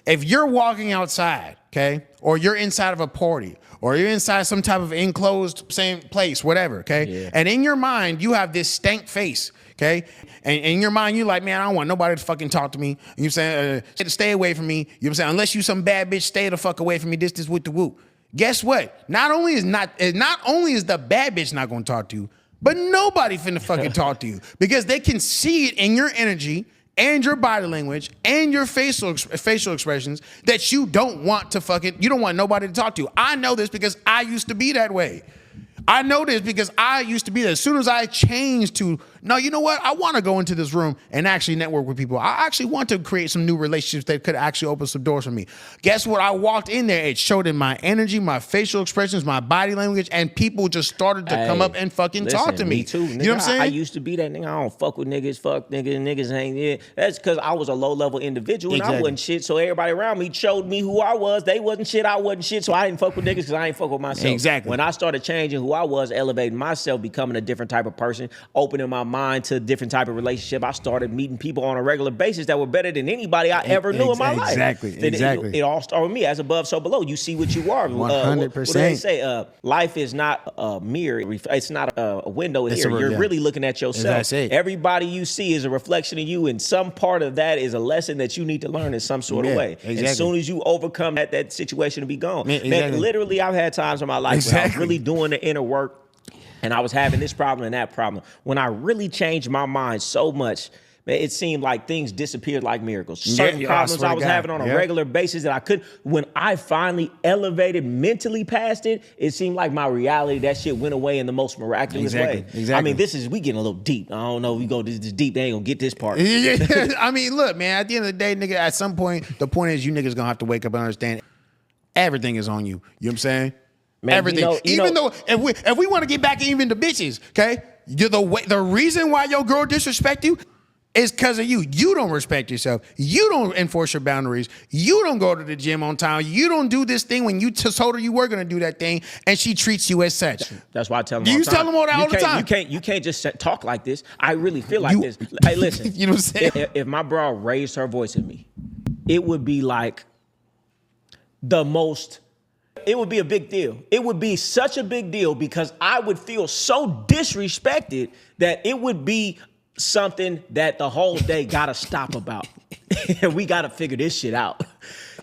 if you're walking outside, okay, or you're inside of a party, or you're inside some type of enclosed same place, whatever, okay, and in your mind you have this stank face, okay, and in your mind you like, man, I don't want nobody to fucking talk to me. You know what I'm saying? Stay away from me. You know what I'm saying? Unless you some bad bitch, stay the fuck away from me. This with the whoop. Guess what? Not only is the bad bitch not gonna talk to you, but nobody finna fucking talk to you because they can see it in your energy and your body language and your facial expressions that you don't want nobody to talk to you. I know this because I used to be that way. I know this because I used to be there. As soon as I changed to, no, you know what? I want to go into this room and actually network with people. I actually want to create some new relationships that could actually open some doors for me. Guess what? I walked in there. It showed in my energy, my facial expressions, my body language, and people just started to come up and fucking talk to me. Me too. Nigga, you know what I'm saying? I used to be that nigga. I don't fuck with niggas. Fuck niggas. Niggas ain't it. That's because I was a low-level individual and I wasn't shit. So everybody around me showed me who I was. They wasn't shit. I wasn't shit. So I didn't fuck with niggas because I ain't fuck with myself. Exactly. When I started changing who I was, elevating myself, becoming a different type of person, opening my mind to a different type of relationship, I started meeting people on a regular basis that were better than anybody I ever knew in my life. Exactly. It all started with me. As above, so below. You see what you are. 100%. What do they say? Life is not a mirror. It's not a window here. You're really looking at yourself. Everybody you see is a reflection of you, and some part of that is a lesson that you need to learn in some sort of way. Exactly. As soon as you overcome that situation to be gone. Man, literally, I've had times in my life where I was really doing the inner work, and I was having this problem and that problem. When I really changed my mind so much, man, it seemed like things disappeared like miracles. Certain problems I was having on a regular basis that I couldn't. When I finally elevated mentally past it, it seemed like my reality, that shit went away in the most miraculous way. Exactly. I mean, we getting a little deep. I don't know if we go this deep, they ain't gonna get this part. I mean, look, man, at the end of the day, nigga, at some point, the point is you niggas gonna have to wake up and understand everything is on you. You know what I'm saying? Man, everything. Even though if we want to get back even to bitches, okay? The reason why your girl disrespect you is because of you. You don't respect yourself. You don't enforce your boundaries. You don't go to the gym on time. You don't do this thing when you told her you were going to do that thing, and she treats you as such. That's why I tell them all the time. You tell them all the time. You can't just talk like this. I really feel like this. Hey, listen. You know what I'm saying? If my bro raised her voice at me, it would be like it would be a big deal. It would be such a big deal because I would feel so disrespected that it would be something that the whole day gotta stop about. We gotta figure this shit out.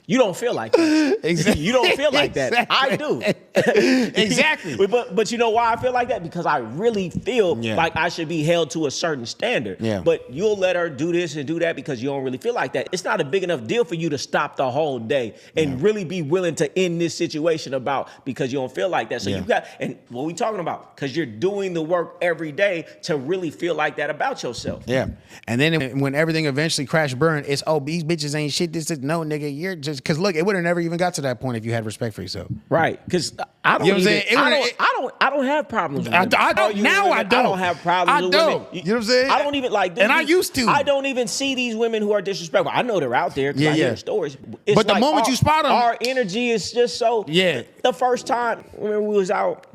You don't feel like that. Exactly. You don't feel like that. I do. Exactly. But you know why I feel like that? Because I really feel like I should be held to a certain standard. Yeah. But you'll let her do this and do that because you don't really feel like that. It's not a big enough deal for you to stop the whole day and really be willing to end this situation because you don't feel like that. So you got, and what we talking about? Because you're doing the work every day to really feel like that about yourself. Yeah. And then when everything eventually crash burn, it's, oh, these bitches ain't shit. This is, no, nigga, you're just, because look, it would have never even got to that point if you had respect for yourself. Right. Because I don't I don't have problems with women. I don't have problems with women. You know what I'm saying? I don't even like and I used to. I don't even see these women who are disrespectful. I know they're out there because I hear stories. It's but the like moment you spot them, our energy is just so. Yeah. The first time when we was out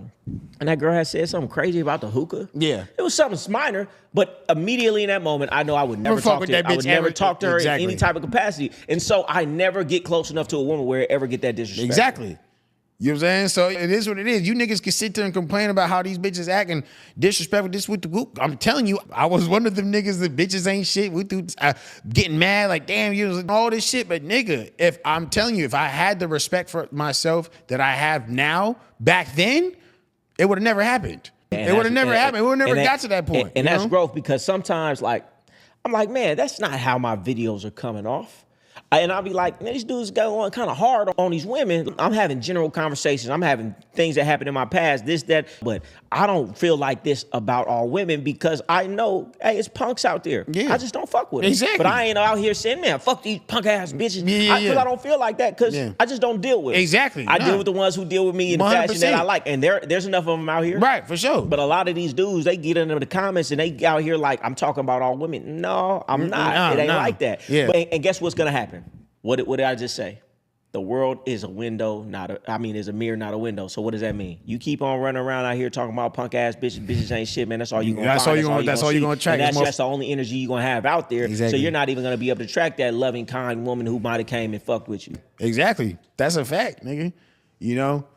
and that girl had said something crazy about the hookah. Yeah. It was something minor, but immediately in that moment, I know I would never talk to her. I would never talk to her in any type of capacity. And so I never get close enough to a woman where it ever get that disrespect. Exactly. You know what I'm saying? So it is what it is. You niggas can sit there and complain about how these bitches acting disrespectful this with the group. I'm telling you, I was one of them niggas that bitches ain't shit. We do getting mad like, damn, you know, all this shit. But nigga, if I'm telling you, if I had the respect for myself that I have now, back then, it would have never happened. It would have never happened. It would have never got to that point. And that's growth because sometimes like, I'm like, man, that's not how my videos are coming off. And I'll be like, man, these dudes going kind of hard on these women. I'm having general conversations. I'm having things that happened in my past, this, that. But I don't feel like this about all women because I know, hey, it's punks out there. Yeah. I just don't fuck with them. Exactly. But I ain't out here saying, man, fuck these punk ass bitches. Because I don't feel like that because I just don't deal with them. Exactly. I deal with the ones who deal with me in the fashion that I like. And there's enough of them out here. Right, for sure. But a lot of these dudes, they get into the comments and they out here like, I'm talking about all women. No, I'm not. It ain't like that. Yeah. And guess what's going to happen? What did I just say? the world is a window, is a mirror, not a window. So what does that mean? You keep on running around out here talking about punk ass bitches. Bitches ain't shit, man. That's all you gonna That's find. That's all you're gonna attract. And that's the only energy you're gonna have out there. Exactly. So you're not even gonna be able to attract that loving, kind woman who might have came and fucked with you. Exactly. That's a fact, nigga. You know?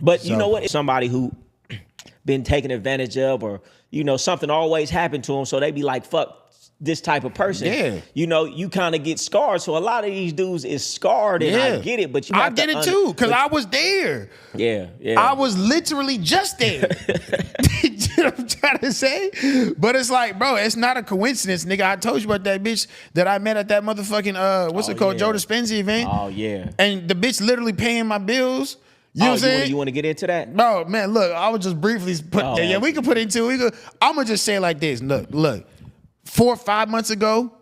But you know what? Somebody who been taken advantage of, or, you know, something always happened to them, so they be like, fuck this type of person. Yeah. You know, you kind of get scarred. So a lot of these dudes is scarred, and I get it, but you have I get it too, because I was there. Yeah. I was literally just there. You know what I'm trying to say? But it's like, bro, it's not a coincidence, nigga. I told you about that bitch that I met at that motherfucking, what's it called, Joe Dispenza event. Oh, yeah. And the bitch literally paying my bills. You know what I'm saying? You want to get into that? Bro, man, look, I would just briefly put, yeah, we could put into it. I'm going to just say it like this. Look. 4 or 5 months ago,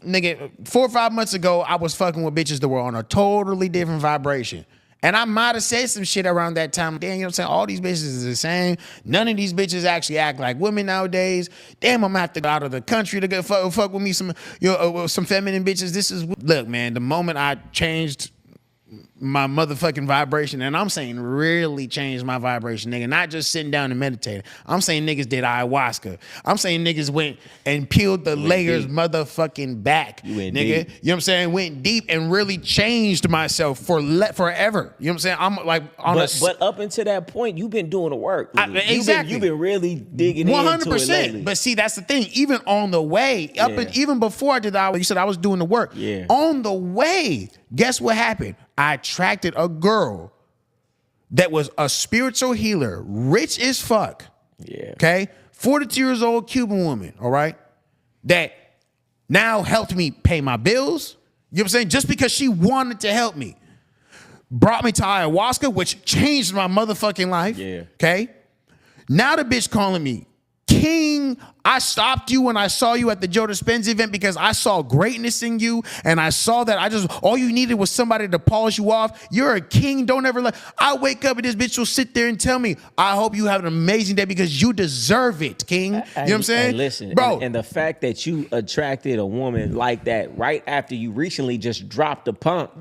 nigga, 4 or 5 months ago, I was fucking with bitches that were on a totally different vibration. And I might have said some shit around that time. Damn, you know what I'm saying? All these bitches is the same. None of these bitches actually act like women nowadays. Damn, I'm gonna have to go out of the country to get fuck with me some feminine bitches. Look, man, the moment I changed my motherfucking vibration, and I'm saying really changed my vibration, nigga. Not just sitting down and meditating. I'm saying niggas did ayahuasca. I'm saying niggas went and peeled the layers motherfucking back, nigga. Deep. You know what I'm saying? Went deep and really changed myself forever. You know what I'm saying? I'm like on but up until that point, you've been doing the work. Exactly. You've been really digging 100%. Into it lately. But see, that's the thing. Even on the way, even before I did that, you said I was doing the work. Yeah. On the way, guess what happened? I attracted a girl that was a spiritual healer, rich as fuck. Yeah. Okay? 42 years old Cuban woman, all right? That now helped me pay my bills. You know what I'm saying? Just because she wanted to help me. Brought me to ayahuasca, which changed my motherfucking life. Yeah. Okay? Now the bitch calling me King. I stopped you when I saw you at the Joe Dispenza event because I saw greatness in you, and I saw that all you needed was somebody to polish you off. You're a king. Don't ever let. I wake up and this bitch will sit there and tell me, I hope you have an amazing day because you deserve it, King. You know what I'm saying? And listen, bro. And the fact that you attracted a woman like that right after you recently just dropped a pump,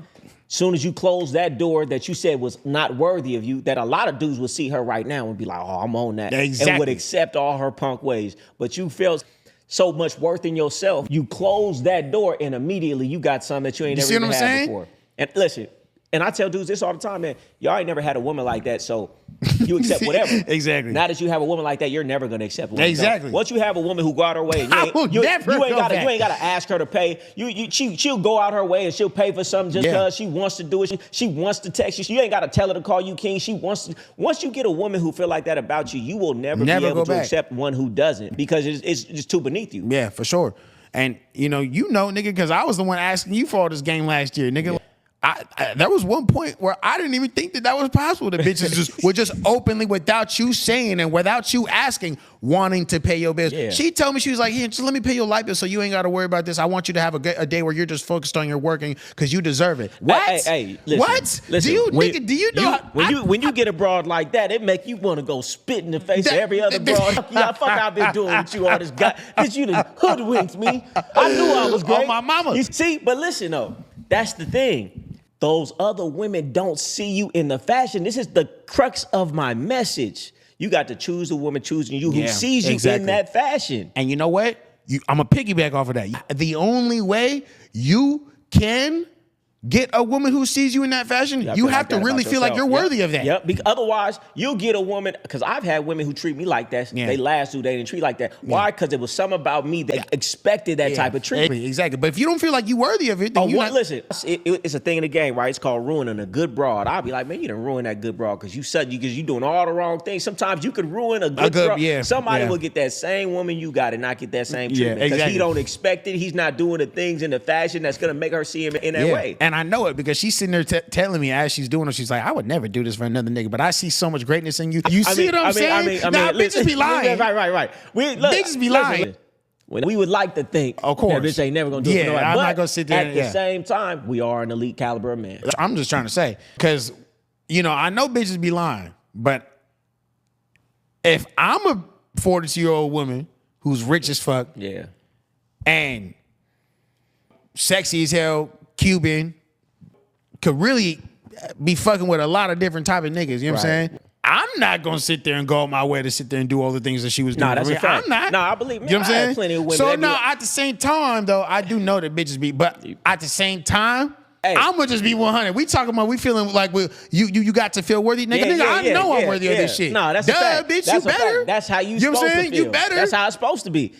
soon as you close that door that you said was not worthy of you, that a lot of dudes would see her right now and be like, oh, I'm on that. Exactly. And would accept all her punk ways. But you felt so much worth in yourself. You closed that door and immediately you got something that you ain't never even had before. And listen, and I tell dudes this all the time, man, y'all ain't never had a woman like that, so you accept whatever. Exactly. Now that you have a woman like that, you're never gonna accept a woman. Exactly. Once you have a woman who go out her way, you ain't gotta ask her to pay. She'll go out her way and she'll pay for something just because she wants to do it. She wants to text you. You ain't gotta tell her to call you king. She wants to. Once you get a woman who feel like that about you, you will never be able to accept one who doesn't, because it's just too beneath you. Yeah, for sure. And you know, nigga, because I was the one asking you for all this game last year, nigga. Yeah. There was one point where I didn't even think that was possible. The bitches were just openly, without you saying and without you asking, wanting to pay your bills. Yeah. She told me, she was like, here, just let me pay your light bill so you ain't got to worry about this. I want you to have a day where you're just focused on your working because you deserve it. What? Hey, listen, what? Listen, do you know? When you get a broad like that, it make you want to go spit in the face of every other broad. Fuck I've been doing with you all this guy. Bitch, you done hoodwinked me. I knew I was great. Oh, my mama. You see, but listen though, that's the thing. Those other women don't see you in the fashion. This is the crux of my message. You got to choose a woman choosing you who sees you in that fashion. And you know what? I'm going to piggyback off of that. The only way you can get a woman who sees you in that fashion, you have to really feel like you're worthy of that. Yep. Because otherwise, you'll get a woman, because I've had women who treat me like that. They last who they didn't treat like that. Why? Because it was something about me that expected that type of treatment. Exactly. But if you don't feel like you're worthy of it, then listen, it's a thing in the game, right? It's called ruining a good broad. I'll be like, man, you done ruined that good broad because you doing all the wrong things. Sometimes you could ruin a good broad. Yeah. Somebody will get that same woman you got and not get that same treatment. Because he don't expect it. He's not doing the things in the fashion that's going to make her see him in that way. And I know it because she's sitting there telling me as she's doing it, she's like, I would never do this for another nigga, but I see so much greatness in you. You see what I'm saying? Bitches be lying. Right. Bitches be lying. We would like to think, of course, that bitch ain't never gonna do it for nobody. I'm not gonna sit there. At the same time, we are an elite caliber of man. I'm just trying to say, because I know bitches be lying, but if I'm a 42-year-old woman who's rich as fuck, and sexy as hell, Cuban, could really be fucking with a lot of different type of niggas. You know what I'm Right. saying? I'm not gonna sit there and go out my way to sit there and do all the things that she was doing. Nah, that's a fact. I'm not. Nah, I believe me. You know what I'm I had saying? plenty of women so that be no, like- at the same time though, I do know that bitches be, but at the same time. Hey. I'm gonna just be 100. We talking about we feeling like you got to feel worthy, nigga. I know I'm worthy of this shit. No, that's Duh, a fact. bitch, That's you a fact. better. That's how you know what supposed I'm to saying? feel. You better. That's how it's supposed to be.